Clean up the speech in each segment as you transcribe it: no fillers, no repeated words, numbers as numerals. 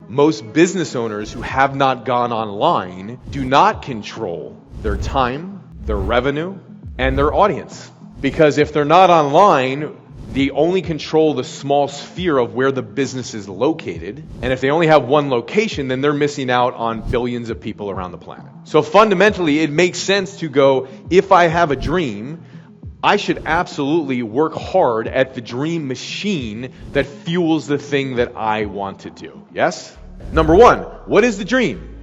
Most business owners who have not gone online do not control their time, their revenue, and their audience. Because if they're not online, they only control the small sphere of where the business is located. And if they only have one location, then they're missing out on billions of people around the planet. So fundamentally, it makes sense to go, if I have a dream, I should absolutely work hard at the dream machine that fuels the thing that I want to do. Yes? Number one, what is the dream?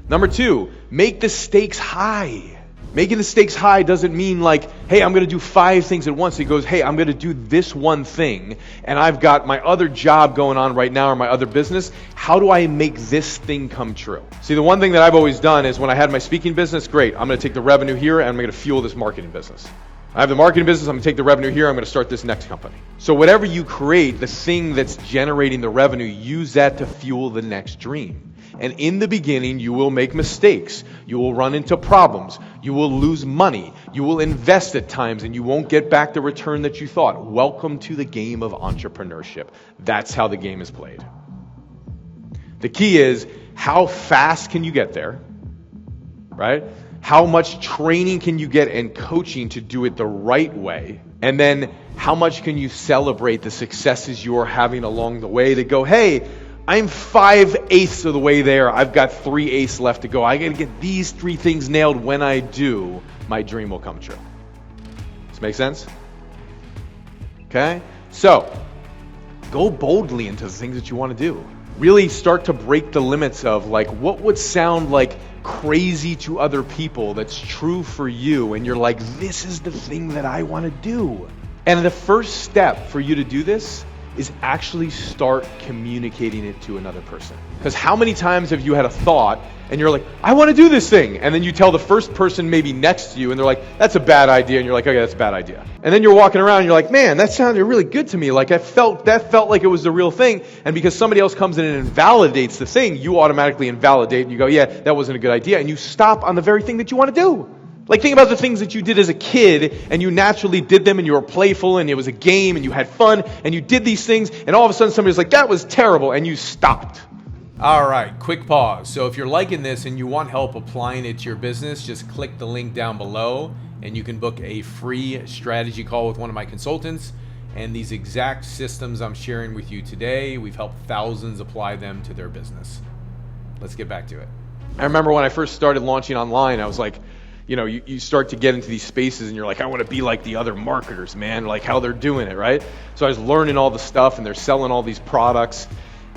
Number two, make the stakes high. Making the stakes high doesn't mean like, hey, I'm going to do 5 things at once. It goes, hey, I'm going to do this one thing, and I've got my other job going on right now or my other business. How do I make this thing come true? See, the one thing that I've always done is when I had my speaking business, great, I'm going to take the revenue here and I'm going to fuel this marketing business. I have the marketing business, I'm going to take the revenue here, I'm going to start this next company. So whatever you create, the thing that's generating the revenue, use that to fuel the next dream. And in the beginning, you will make mistakes. You will run into problems. You will lose money. You will invest at times, and you won't get back the return that you thought. Welcome to the game of entrepreneurship. That's how the game is played. The key is, how fast can you get there? Right? How much training can you get and coaching to do it the right way? And then how much can you celebrate the successes you are having along the way to go, hey, I'm 5/8 of the way there. I've got 3/8 left to go. I got to get these 3 things nailed. When I do, my dream will come true. Does this make sense? Okay? So, go boldly into the things that you want to do. Really start to break the limits of like what would sound like crazy to other people that's true for you, and you're like, this is the thing that I want to do. And the first step for you to do this is actually start communicating it to another person. Because how many times have you had a thought and you're like, I want to do this thing, and then you tell the first person maybe next to you and they're like, that's a bad idea, and you're like, okay, that's a bad idea. And then you're walking around and you're like, man, that sounded really good to me. Like that felt like it was the real thing. And because somebody else comes in and invalidates the thing, you automatically invalidate and you go, yeah, that wasn't a good idea. And you stop on the very thing that you want to do. Like think about the things that you did as a kid, and you naturally did them, and you were playful, and it was a game, and you had fun, and you did these things, and all of a sudden somebody was like, that was terrible, and you stopped. All right, quick pause. So if you're liking this and you want help applying it to your business, just click the link down below, and you can book a free strategy call with one of my consultants. And these exact systems I'm sharing with you today, we've helped thousands apply them to their business. Let's get back to it. I remember when I first started launching online, I was like, you start to get into these spaces and you're like, I want to be like the other marketers, man, like how they're doing it, right? So I was learning all the stuff, and they're selling all these products,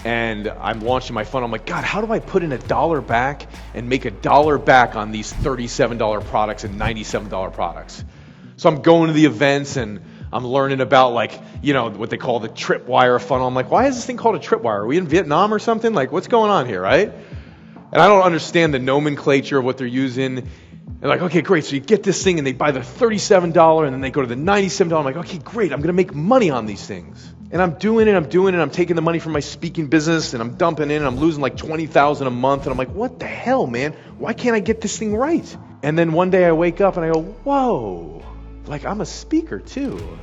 and I'm launching my funnel. I'm like, God, how do I put in $1 back and make $1 back on these $37 products and $97 products? So I'm going to the events and I'm learning about what they call the tripwire funnel. I'm like, why is this thing called a tripwire? Are we in Vietnam or something? Like, what's going on here, right? And I don't understand the nomenclature of what they're using. They're like, okay, great. So you get this thing and they buy the $37 and then they go to the $97. I'm like, okay, great. I'm going to make money on these things. And I'm doing it. I'm taking the money from my speaking business and I'm dumping in and I'm losing like $20,000 a month. And I'm like, what the hell, man? Why can't I get this thing right? And then one day I wake up and I go, whoa, like I'm a speaker too.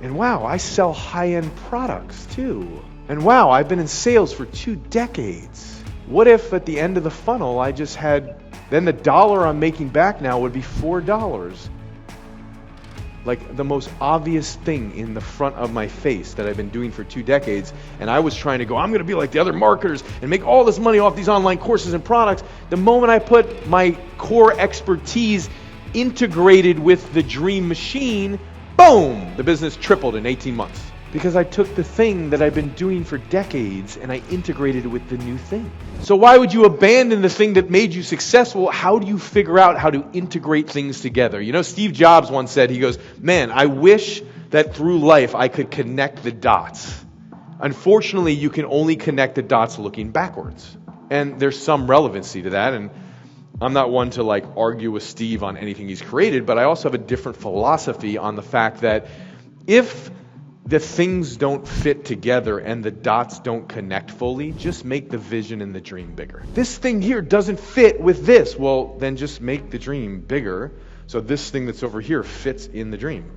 And wow, I sell high-end products too. And wow, I've been in sales for 2 decades. What if at the end of the funnel I just had, then the dollar I'm making back now would be $4. Like the most obvious thing in the front of my face that I've been doing for 2 decades. And I was trying to go, I'm going to be like the other marketers and make all this money off these online courses and products. The moment I put my core expertise integrated with the dream machine, boom, the business tripled in 18 months. Because I took the thing that I've been doing for decades and I integrated it with the new thing. So why would you abandon the thing that made you successful? How do you figure out how to integrate things together? Steve Jobs once said, he goes, man, I wish that through life I could connect the dots. Unfortunately, you can only connect the dots looking backwards. And there's some relevancy to that. And I'm not one to argue with Steve on anything he's created, but I also have a different philosophy on the fact that if the things don't fit together and the dots don't connect fully, just make the vision and the dream bigger. This thing here doesn't fit with this. Well, then just make the dream bigger so this thing that's over here fits in the dream.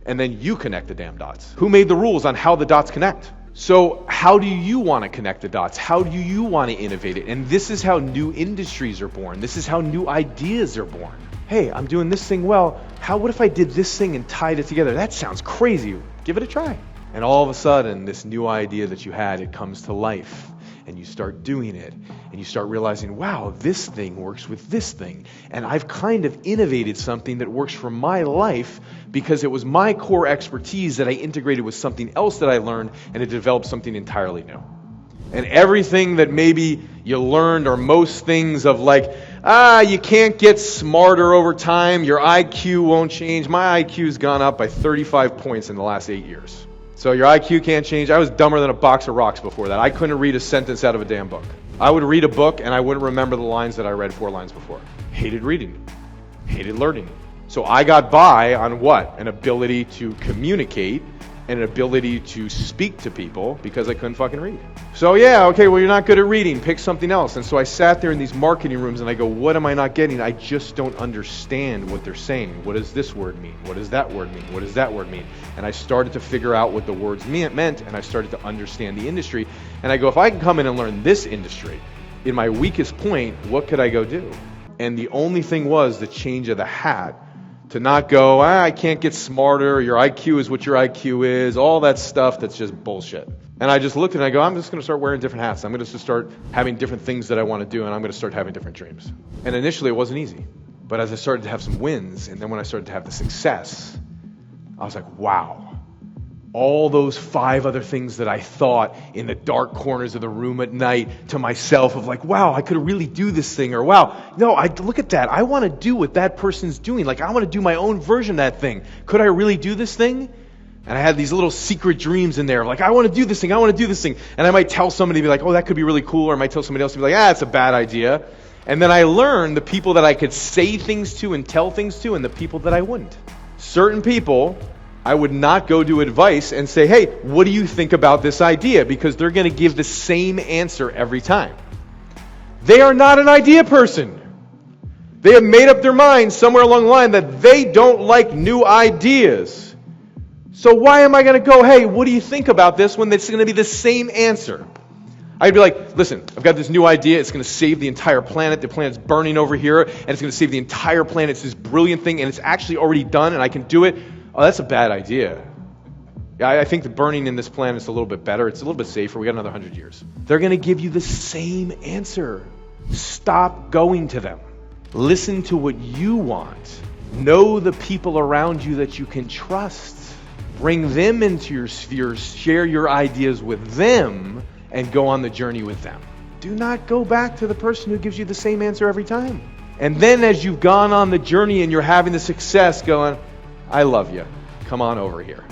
And then you connect the damn dots. Who made the rules on how the dots connect? So how do you want to connect the dots? How do you want to innovate it? And this is how new industries are born. This is how new ideas are born. Hey, I'm doing this thing well. What if I did this thing and tied it together? That sounds crazy. Give it a try. And all of a sudden, this new idea that you had, it comes to life. And you start doing it, and you start realizing, wow, this thing works with this thing. And I've kind of innovated something that works for my life because it was my core expertise that I integrated with something else that I learned, and it developed something entirely new. And everything that maybe you learned, or most things of like, you can't get smarter over time, your IQ won't change. My IQ's gone up by 35 points in the last 8 years. So your IQ can't change. I was dumber than a box of rocks before that. I couldn't read a sentence out of a damn book. I would read a book and I wouldn't remember the lines that I read 4 lines before. Hated reading. Hated learning. So I got by on what? An ability to communicate and an ability to speak to people because I couldn't fucking read. So yeah, okay, well, you're not good at reading. Pick something else. And so I sat there in these marketing rooms and I go, what am I not getting? I just don't understand what they're saying. What does this word mean? What does that word mean? What does that word mean? And I started to figure out what the words meant, and I started to understand the industry. And I go, if I can come in and learn this industry, in my weakest point, what could I go do? And the only thing was the change of the hat. To not go, I can't get smarter, your IQ is what your IQ is, all that stuff that's just bullshit. And I just looked at it and I go, I'm just going to start wearing different hats. I'm going to just start having different things that I want to do, and I'm going to start having different dreams. And initially it wasn't easy. But as I started to have some wins, and then when I started to have the success, I was like, wow. All those 5 other things that I thought in the dark corners of the room at night to myself of like, wow, I could really do this thing, or wow, no, look at that. I want to do what that person's doing. Like, I want to do my own version of that thing. Could I really do this thing? And I had these little secret dreams in there, like, I want to do this thing, I want to do this thing. And I might tell somebody, be like, oh, that could be really cool, or I might tell somebody else to be like, it's a bad idea. And then I learned the people that I could say things to and tell things to, and the people that I wouldn't. Certain people, I would not go to advice and say, hey, what do you think about this idea? Because they're going to give the same answer every time. They are not an idea person. They have made up their mind somewhere along the line that they don't like new ideas. So why am I going to go, hey, what do you think about this, when it's going to be the same answer? I'd be like, listen, I've got this new idea. It's going to save the entire planet. The planet's burning over here, and it's going to save the entire planet. It's this brilliant thing, and it's actually already done, and I can do it. Oh, that's a bad idea. Yeah, I think the burning in this planet is a little bit better. It's a little bit safer. We got another 100 years. They're going to give you the same answer. Stop going to them. Listen to what you want. Know the people around you that you can trust. Bring them into your sphere. Share your ideas with them and go on the journey with them. Do not go back to the person who gives you the same answer every time. And then as you've gone on the journey and you're having the success, going, I love you. Come on over here.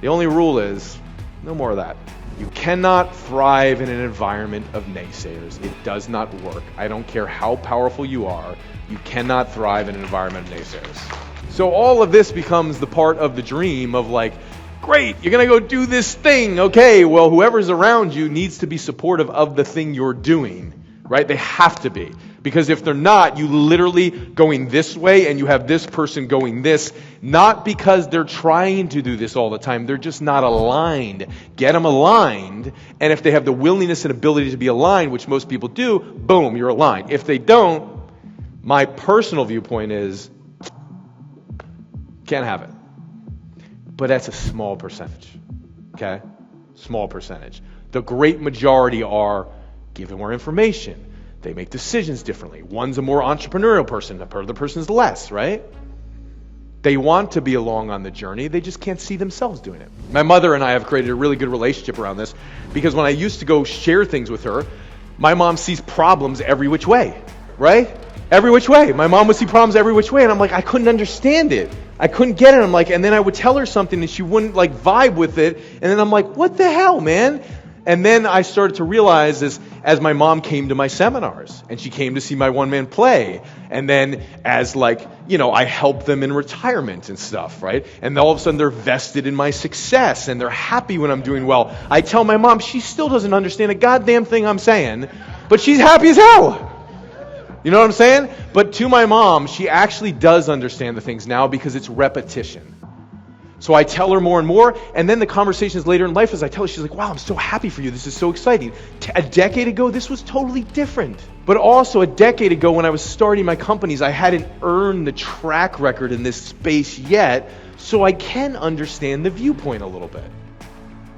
The only rule is, no more of that. You cannot thrive in an environment of naysayers. It does not work. I don't care how powerful you are. You cannot thrive in an environment of naysayers. So all of this becomes the part of the dream of like, great, you're going to go do this thing. Okay, well, whoever's around you needs to be supportive of the thing you're doing, right? They have to be. Because if they're not, you literally going this way and you have this person going this, not because they're trying to do this all the time. They're just not aligned. Get them aligned. And if they have the willingness and ability to be aligned, which most people do, boom, you're aligned. If they don't, my personal viewpoint is, can't have it. But that's a small percentage. Okay? Small percentage. The great majority are given more information. They make decisions differently. One's a more entrepreneurial person, the other person's less, right? They want to be along on the journey. They just can't see themselves doing it. My mother and I have created a really good relationship around this because when I used to go share things with her, my mom sees problems every which way, right? Every which way. My mom would see problems every which way, and I'm like, I couldn't understand it. I couldn't get it. I'm like, and then I would tell her something and she wouldn't like vibe with it, and then I'm like, what the hell, man? And then I started to realize as my mom came to my seminars and she came to see my one-man play, and then as I help them in retirement and stuff, right? And all of a sudden they're vested in my success and they're happy when I'm doing well. I tell my mom, she still doesn't understand a goddamn thing I'm saying, but she's happy as hell. You know what I'm saying? But to my mom, she actually does understand the things now because it's repetition. So I tell her more and more, and then the conversations later in life as I tell her, she's like, wow, I'm so happy for you. This is so exciting. A decade ago, this was totally different. But also a decade ago when I was starting my companies, I hadn't earned the track record in this space yet, so I can understand the viewpoint a little bit,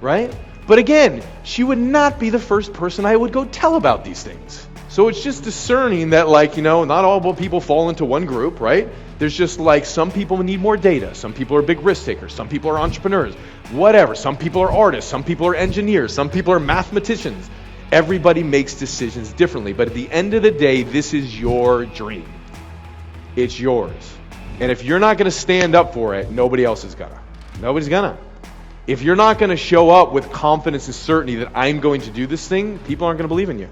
right? But again, she would not be the first person I would go tell about these things. So it's just discerning that, like, not all people fall into one group, right? There's just like some people need more data. Some people are big risk takers. Some people are entrepreneurs, whatever. Some people are artists. Some people are engineers. Some people are mathematicians. Everybody makes decisions differently. But at the end of the day, this is your dream. It's yours. And if you're not going to stand up for it, nobody else is gonna. Nobody's gonna. If you're not going to show up with confidence and certainty that I'm going to do this thing, people aren't going to believe in you.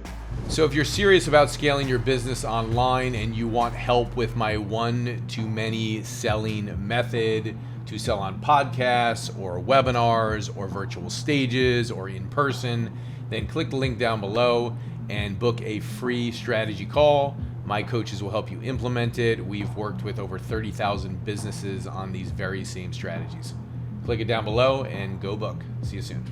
So if you're serious about scaling your business online and you want help with my one-to-many selling method to sell on podcasts or webinars or virtual stages or in person, then click the link down below and book a free strategy call. My coaches will help you implement it. We've worked with over 30,000 businesses on these very same strategies. Click it down below and go book. See you soon.